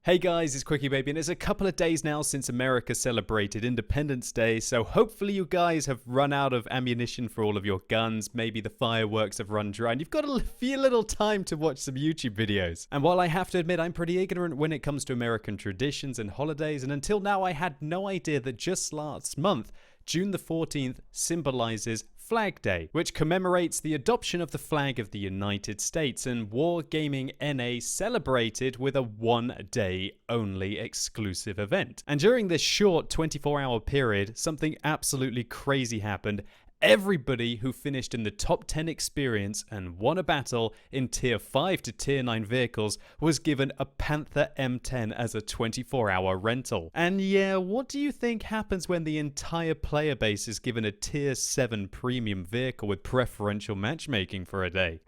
Hey guys, it's QuickyBaby, and it's a couple of days now since America celebrated Independence Day, so hopefully you guys have run out of ammunition for all of your guns, maybe the fireworks have run dry, and you've got a few little time to watch some YouTube videos. And while I have to admit I'm pretty ignorant when it comes to American traditions and holidays, and until now I had no idea that just last month, June the 14th symbolizes Flag Day, which commemorates the adoption of the flag of the United States, and Wargaming NA celebrated with a one-day only exclusive event. And during this short 24-hour period, something absolutely crazy happened. Everybody who finished in the top 10 experience and won a battle in tier 5 to tier 9 vehicles was given a Panther M10 as a 24-hour rental. And yeah, what do you think happens when the entire player base is given a tier 7 premium vehicle with preferential matchmaking for a day?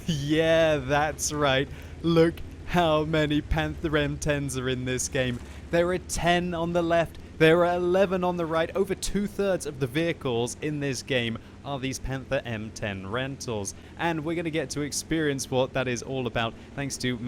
Yeah, that's right. Look how many Panther M10s are in this game. There are 10 on the left. There are 11 on the right. Over 2/3 of the vehicles in this game are these Panther M10 rentals. And we're going to get to experience what that is all about thanks to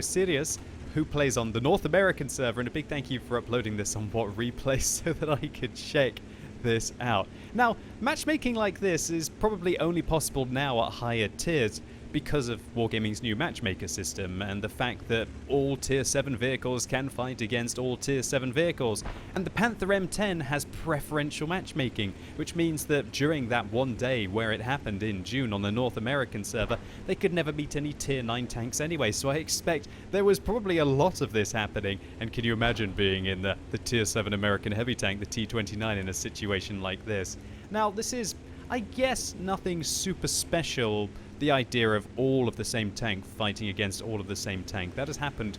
Sirius, who plays on the North American server. And a big thank you for uploading this on What Replay so that I could check this out. Now, matchmaking like this is probably only possible now at higher tiers, because of Wargaming's new matchmaker system and the fact that all tier 7 vehicles can fight against all tier 7 vehicles. And the Panther M10 has preferential matchmaking, which means that during that one day where it happened in June on the North American server, they could never meet any tier 9 tanks anyway, so I expect there was probably a lot of this happening. And can you imagine being in the tier 7 American heavy tank, the T-29, in a situation like this? Now, this is, I guess, nothing super special. The idea of all of the same tank fighting against all of the same tank. That has happened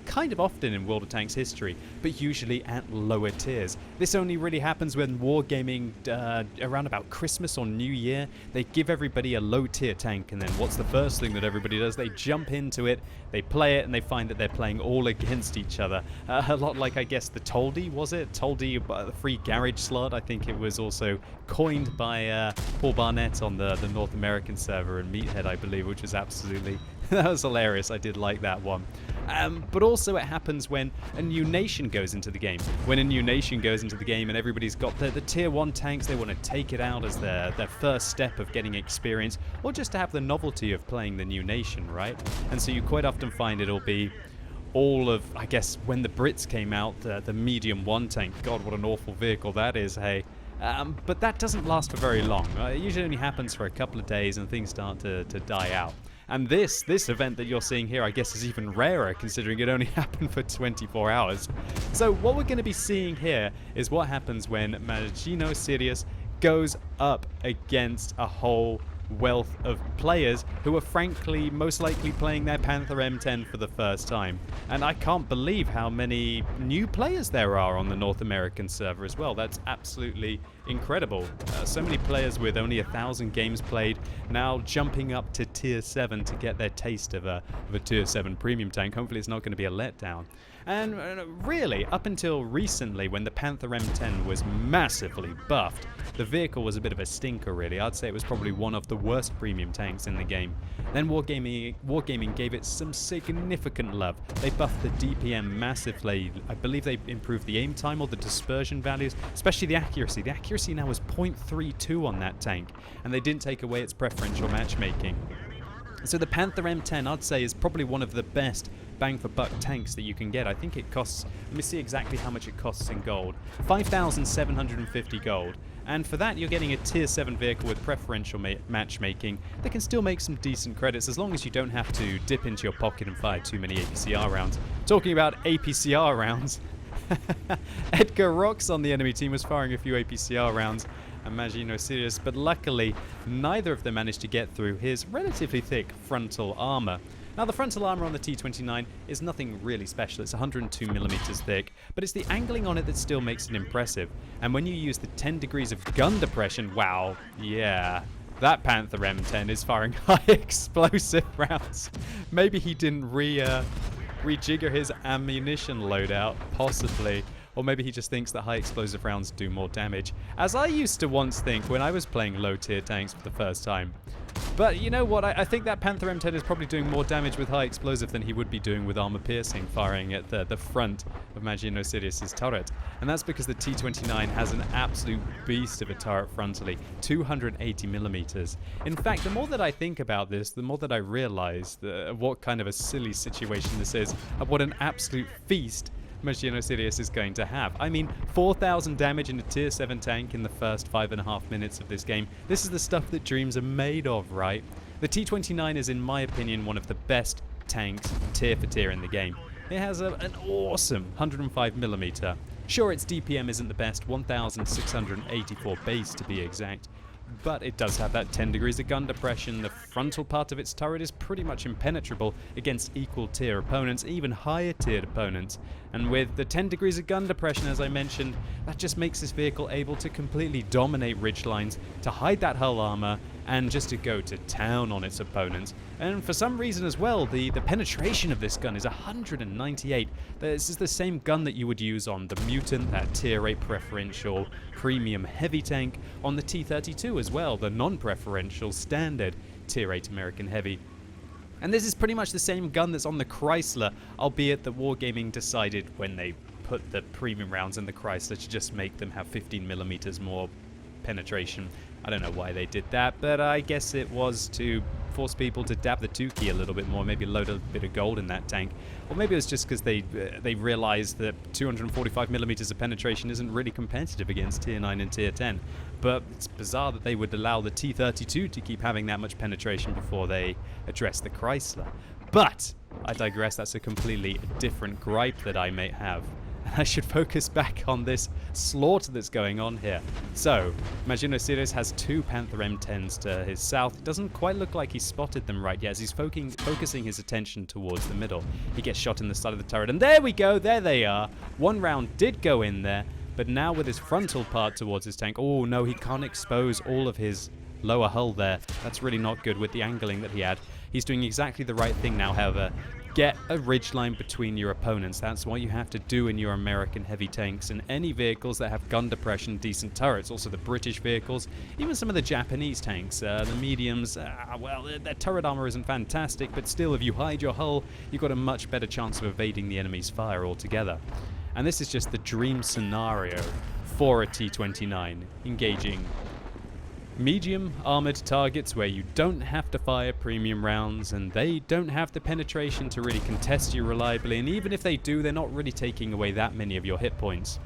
kind of often in World of Tanks history, but usually at lower tiers. This only really happens when Wargaming, around about Christmas or New Year, they give everybody a low tier tank, and then what's the first thing that everybody does? They jump into it, they play it, and they find that they're playing all against each other. A lot like, I guess, the Toldy, was it? Toldy, the free garage slot. I think it was also coined by Paul Barnett on the North American server and Meathead, I believe, which was absolutely... that was hilarious. I did like that one. But also it happens when a new nation goes into the game. When a new nation goes into the game and everybody's got the tier 1 tanks, they want to take it out as their first step of getting experience, or just to have the novelty of playing the new nation, right? And so you quite often find it'll be all of, I guess, when the Brits came out, the medium 1 tank. God, what an awful vehicle that is, hey. But that doesn't last for very long. It usually only happens for a couple of days and things start to die out. And this event that you're seeing here, I guess, is even rarer, considering it only happened for 24 hours. So what we're going to be seeing here is what happens when Sirius goes up against a whole wealth of players who are frankly most likely playing their Panther M10 for the first time. And I can't believe how many new players there are on the North American server as well. That's absolutely incredible. So many players with only 1,000 games played now jumping up to tier 7 to get their taste of a tier 7 premium tank. Hopefully it's not going to be a letdown. And really, up until recently, when the Panther M10 was massively buffed, the vehicle was a bit of a stinker, really. I'd say it was probably one of the worst premium tanks in the game. Then Wargaming gave it some significant love. They buffed the DPM massively. I believe they improved the aim time or the dispersion values, especially the accuracy. The accuracy now is 0.32 on that tank, and they didn't take away its preferential matchmaking. So the Panther M10, I'd say, is probably one of the best bang for buck tanks that you can get. I think it costs, let me see exactly how much it costs in gold, 5,750 gold. And for that, you're getting a tier 7 vehicle with preferential matchmaking that can still make some decent credits as long as you don't have to dip into your pocket and fire too many APCR rounds. Talking about APCR rounds, Edgar Rocks on the enemy team was firing a few APCR rounds. Imagine Sirius, but luckily neither of them managed to get through his relatively thick frontal armor. Now the frontal armor on the T-29 is nothing really special. It's 102mm thick, but it's the angling on it that still makes it impressive. And when you use the 10 degrees of gun depression, wow, yeah, that Panther M10 is firing high explosive rounds. Maybe he didn't rejigger his ammunition loadout, possibly. Or maybe he just thinks that high explosive rounds do more damage, as I used to once think when I was playing low tier tanks for the first time. But you know what, I think that Panther M10 is probably doing more damage with high explosive than he would be doing with armor piercing, firing at the front of Magino Sirius's turret. And that's because the T29 has an absolute beast of a turret frontally, 280 millimeters. In fact, the more that I think about this, the more that I realize what kind of a silly situation this is, and what an absolute feast Magino Sirius is going to have. I mean, 4,000 damage in a tier 7 tank in the first 5.5 minutes of this game. This is the stuff that dreams are made of, right? The T29 is, in my opinion, one of the best tanks tier for tier in the game. It has an awesome 105mm. Sure, its DPM isn't the best, 1,684 base to be exact, but it does have that 10 degrees of gun depression. The frontal part of its turret is pretty much impenetrable against equal tier opponents, even higher tiered opponents. And with the 10 degrees of gun depression, as I mentioned, that just makes this vehicle able to completely dominate ridgelines, to hide that hull armor, and just to go to town on its opponents. And for some reason as well, the penetration of this gun is 198. This is the same gun that you would use on the Mutant, that tier 8 preferential premium heavy tank, on the T32 as well, the non-preferential standard tier 8 American heavy. And this is pretty much the same gun that's on the Chrysler, albeit that Wargaming decided when they put the premium rounds in the Chrysler to just make them have 15mm more penetration. I don't know why they did that, but I guess it was to force people to dab the 2 key a little bit more, maybe load a bit of gold in that tank. Or maybe it was just because they realized that 245mm of penetration isn't really competitive against tier 9 and tier 10. But it's bizarre that they would allow the T32 to keep having that much penetration before they address the Chrysler. But I digress, that's a completely different gripe that I may have. I should focus back on this slaughter that's going on here. So, Magino Sirius has 2 Panther M10s to his south. It doesn't quite look like he's spotted them right yet, as he's focusing his attention towards the middle. He gets shot in the side of the turret, and there we go, there they are. 1 round did go in there, but now with his frontal part towards his tank, oh no, he can't expose all of his lower hull there. That's really not good with the angling that he had. He's doing exactly the right thing now, however. Get a ridgeline between your opponents. That's what you have to do in your American heavy tanks and any vehicles that have gun depression, decent turrets. Also the British vehicles, even some of the Japanese tanks, the mediums. Well, their turret armor isn't fantastic, but still, if you hide your hull, you've got a much better chance of evading the enemy's fire altogether. And this is just the dream scenario for a T29, engaging medium armored targets where you don't have to fire premium rounds and they don't have the penetration to really contest you reliably, and even if they do, they're not really taking away that many of your hit points.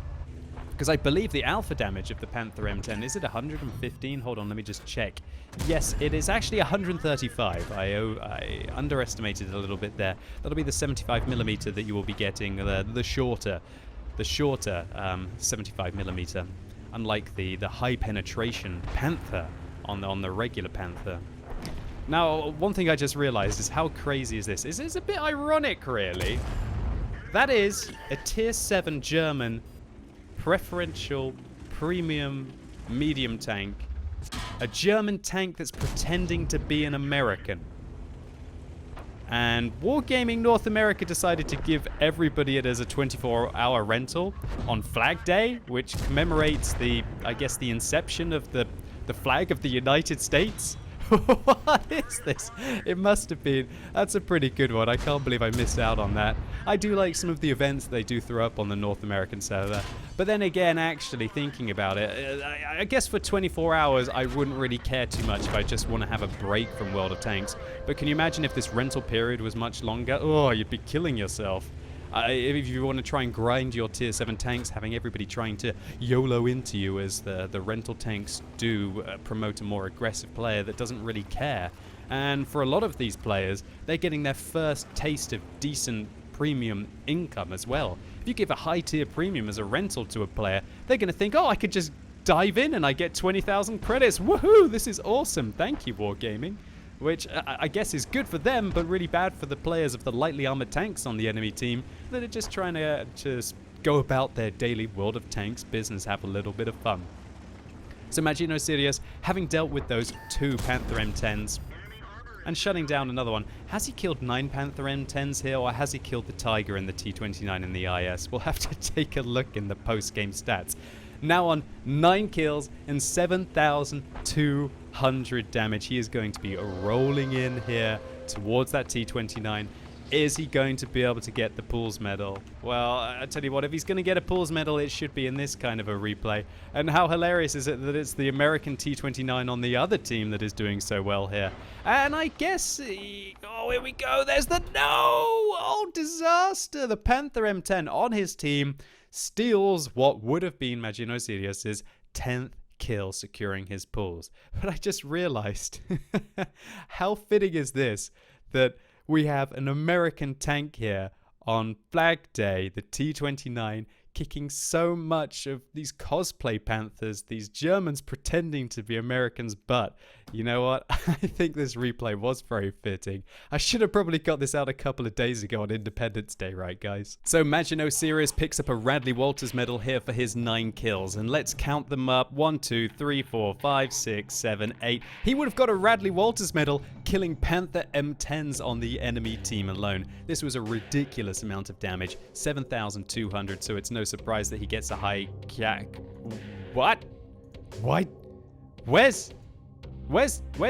Because I believe the alpha damage of the Panther M10, is it 115? Hold on, let me just check. Yes, it is actually 135. I underestimated it a little bit there. That'll be the 75mm that you will be getting, the shorter 75mm. Unlike the high penetration Panther on the regular Panther. Now, one thing I just realized is how crazy is this? It's a bit ironic, really. That is a tier 7 German preferential premium medium tank. A German tank that's pretending to be an American. And Wargaming North America decided to give everybody it as a 24-hour rental on Flag Day, which commemorates I guess, the inception of the flag of the United States. What is this? It must have been. That's a pretty good one. I can't believe I missed out on that. I do like some of the events they do throw up on the North American server. But then again, actually thinking about it, I guess for 24 hours, I wouldn't really care too much if I just want to have a break from World of Tanks. But can you imagine if this rental period was much longer? Oh, you'd be killing yourself. If you want to try and grind your tier 7 tanks, having everybody trying to YOLO into you as the rental tanks do promote a more aggressive player that doesn't really care. And for a lot of these players, they're getting their first taste of decent premium income as well. If you give a high tier premium as a rental to a player, they're going to think, oh, I could just dive in and I get 20,000 credits. Woohoo, this is awesome. Thank you, Wargaming. Which I guess is good for them, but really bad for the players of the lightly armored tanks on the enemy team that are just trying to just go about their daily World of Tanks business, have a little bit of fun. So Magino Sirius, having dealt with those 2 Panther M10s, and shutting down another one. Has he killed 9 Panther M10s here, or has he killed the Tiger and the T29 in the IS? We'll have to take a look in the post-game stats. Now on 9 kills and 7,200 damage. He is going to be rolling in here towards that T29. Is he going to be able to get the Pools medal? Well, I tell you what, if he's going to get a Pools medal, it should be in this kind of a replay. And how hilarious is it that it's the American T29 on the other team that is doing so well here? And I guess, oh, here we go. There's the no! Oh, disaster! The Panther M10 on his team steals what would have been Magino Sirius's 10th kill, securing his Pools. But I just realized, how fitting is this that we have an American tank here on Flag Day, the T29, kicking so much of these cosplay Panthers, these Germans pretending to be Americans. But you know what? I think this replay was very fitting. I should have probably got this out a couple of days ago on Independence Day, right, guys? So Magino Sirius picks up a Radley Walters medal here for his 9 kills. And let's count them up. 1, 2, 3, 4, 5, 6, 7, 8. He would have got a Radley Walters medal killing Panther M10s on the enemy team alone. This was a ridiculous amount of damage. 7,200, so it's no surprise that he gets a high jack. What? Why? Where's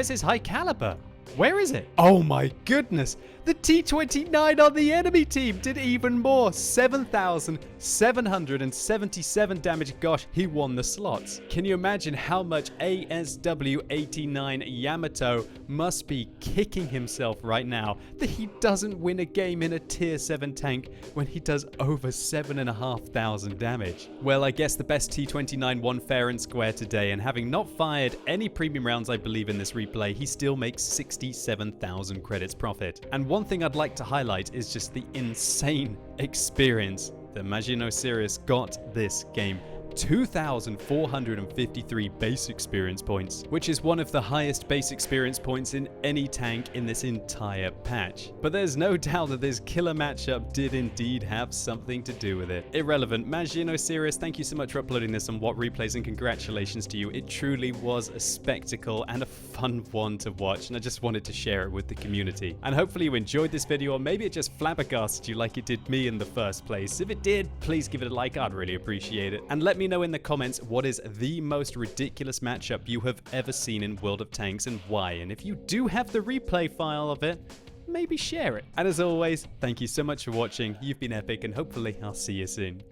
his high caliber? Where is it? Oh my goodness! The T29 on the enemy team did even more. 7,777 damage. Gosh, he won the slots. Can you imagine how much ASW89 Yamato must be kicking himself right now that he doesn't win a game in a tier 7 tank when he does over 7,500 damage? Well, I guess the best T29 won fair and square today, and having not fired any premium rounds, I believe, in this replay, he still makes 67,000 credits profit. And one thing I'd like to highlight is just the insane experience that Magino Sirius got this game. 2,453 base experience points, which is one of the highest base experience points in any tank in this entire patch. But there's no doubt that this killer matchup did indeed have something to do with it. Irrelevant, Magino Sirius, thank you so much for uploading this on What Replays, and congratulations to you. It truly was a spectacle and a fun one to watch, and I just wanted to share it with the community. And hopefully you enjoyed this video, or maybe it just flabbergasted you like it did me in the first place. If it did, please give it a like, I'd really appreciate it. And let me know in the comments what is the most ridiculous matchup you have ever seen in World of Tanks and why. And if you do have the replay file of it, maybe share it. And as always, thank you so much for watching. You've been epic, and hopefully I'll see you soon.